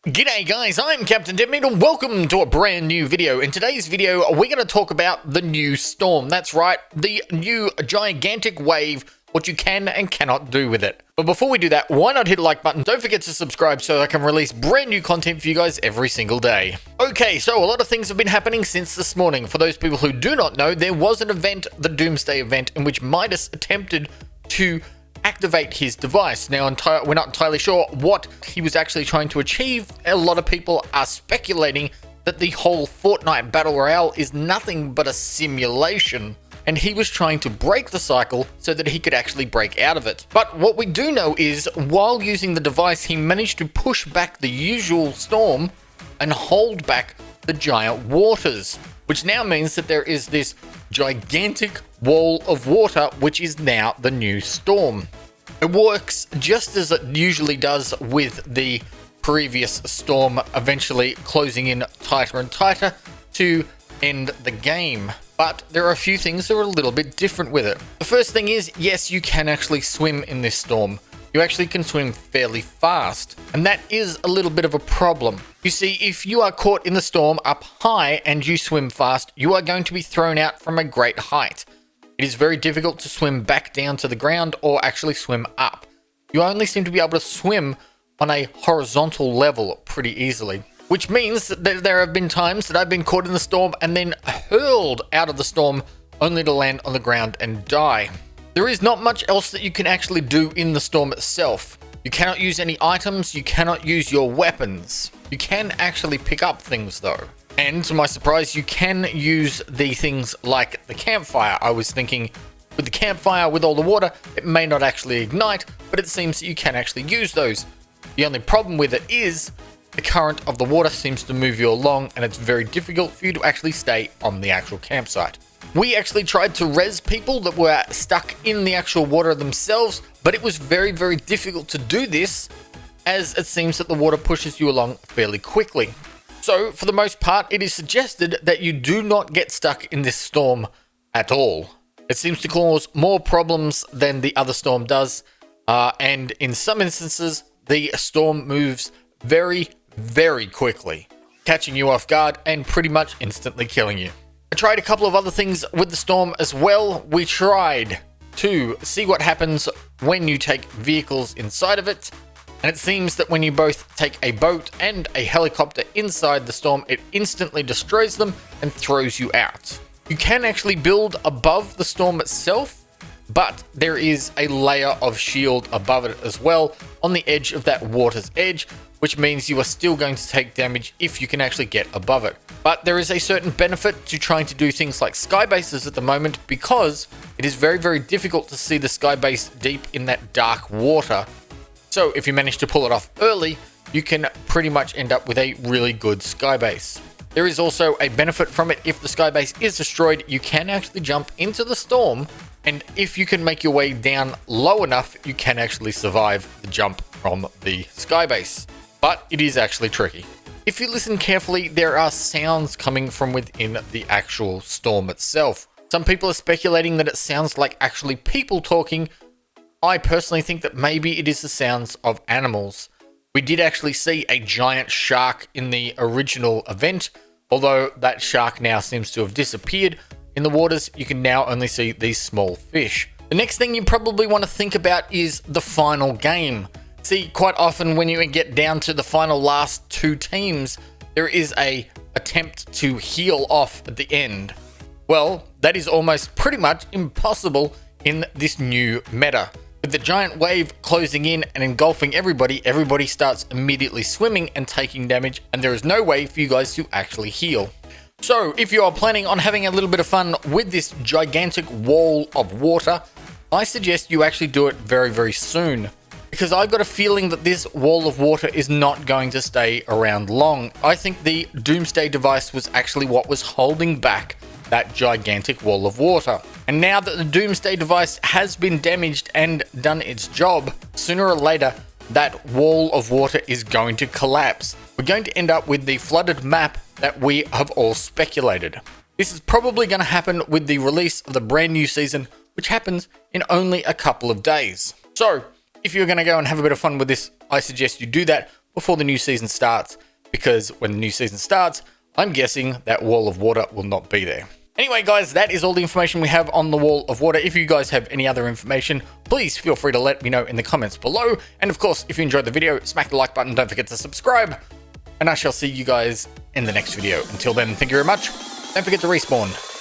G'day guys, I'm CaptDeadmeat and welcome to a brand new video. In today's video, we're going to talk about the new storm. That's right, the new gigantic wave, what you can and cannot do with it. But before we do that, why not hit the like button? Don't forget to subscribe so I can release brand new content for you guys every single day. Okay, so a lot of things have been happening since this morning. For those people who do not know, there was an event, the Doomsday Event, in which Midas attempted to activate his device. Now, we're not entirely sure what he was actually trying to achieve. A lot of people are speculating that the whole Fortnite Battle Royale is nothing but a simulation, and he was trying to break the cycle so that he could actually break out of it. But what we do know is, while using the device, he managed to push back the usual storm and hold back the giant waters, which now means that there is this gigantic wall of water, which is now the new storm. It works just as it usually does with the previous storm, eventually closing in tighter and tighter to end the game. But there are a few things that are a little bit different with it. The first thing is, yes, you can actually swim in this storm. You actually can swim fairly fast, and that is a little bit of a problem. You see, if you are caught in the storm up high and you swim fast, you are going to be thrown out from a great height. It is very difficult to swim back down to the ground or actually swim up. You only seem to be able to swim on a horizontal level pretty easily, which means that there have been times that I've been caught in the storm and then hurled out of the storm only to land on the ground and die. There is not much else that you can actually do in the storm itself. You cannot use any items, you cannot use your weapons. You can actually pick up things though. And to my surprise, you can use the things like the campfire. I was thinking with the campfire, with all the water, it may not actually ignite, but it seems that you can actually use those. The only problem with it is the current of the water seems to move you along, and it's very difficult for you to actually stay on the actual campsite. We actually tried to res people that were stuck in the actual water themselves, but it was very, very difficult to do this, as it seems that the water pushes you along fairly quickly. So, for the most part, it is suggested that you do not get stuck in this storm at all. It seems to cause more problems than the other storm does, and in some instances, the storm moves very, very quickly, catching you off guard and pretty much instantly killing you. I tried a couple of other things with the storm as well. We tried to see what happens when you take vehicles inside of it, and it seems that when you both take a boat and a helicopter inside the storm, it instantly destroys them and throws you out. You can actually build above the storm itself, but there is a layer of shield above it as well on the edge of that water's edge, which means you are still going to take damage if you can actually get above it. But there is a certain benefit to trying to do things like sky bases at the moment, because it is very, very difficult to see the sky base deep in that dark water. So if you manage to pull it off early, you can pretty much end up with a really good sky base. There is also a benefit from it. If the sky base is destroyed, you can actually jump into the storm, and if you can make your way down low enough, you can actually survive the jump from the sky base. But it is actually tricky. If you listen carefully, there are sounds coming from within the actual storm itself. Some people are speculating that it sounds like actually people talking. I personally think that maybe it is the sounds of animals. We did actually see a giant shark in the original event, although that shark now seems to have disappeared. In the waters, you can now only see these small fish. The next thing you probably want to think about is the final game. See, quite often when you get down to the final last two teams, there is a attempt to heal off at the end. Well, that is almost pretty much impossible in this new meta. With the giant wave closing in and engulfing everybody, everybody starts immediately swimming and taking damage, and there is no way for you guys to actually heal. So, if you are planning on having a little bit of fun with this gigantic wall of water, I suggest you actually do it very, very soon. Because I've got a feeling that this wall of water is not going to stay around long. I think the Doomsday device was actually what was holding back that gigantic wall of water. And now that the Doomsday device has been damaged and done its job, sooner or later, that wall of water is going to collapse. We're going to end up with the flooded map that we have all speculated. This is probably going to happen with the release of the brand new season, which happens in only a couple of days. So, if you're going to go and have a bit of fun with this, I suggest you do that before the new season starts, because when the new season starts, I'm guessing that wall of water will not be there. Anyway, guys, that is all the information we have on the wall of water. If you guys have any other information, please feel free to let me know in the comments below. And of course, if you enjoyed the video, smack the like button. Don't forget to subscribe. And I shall see you guys in the next video. Until then, thank you very much. Don't forget to respawn.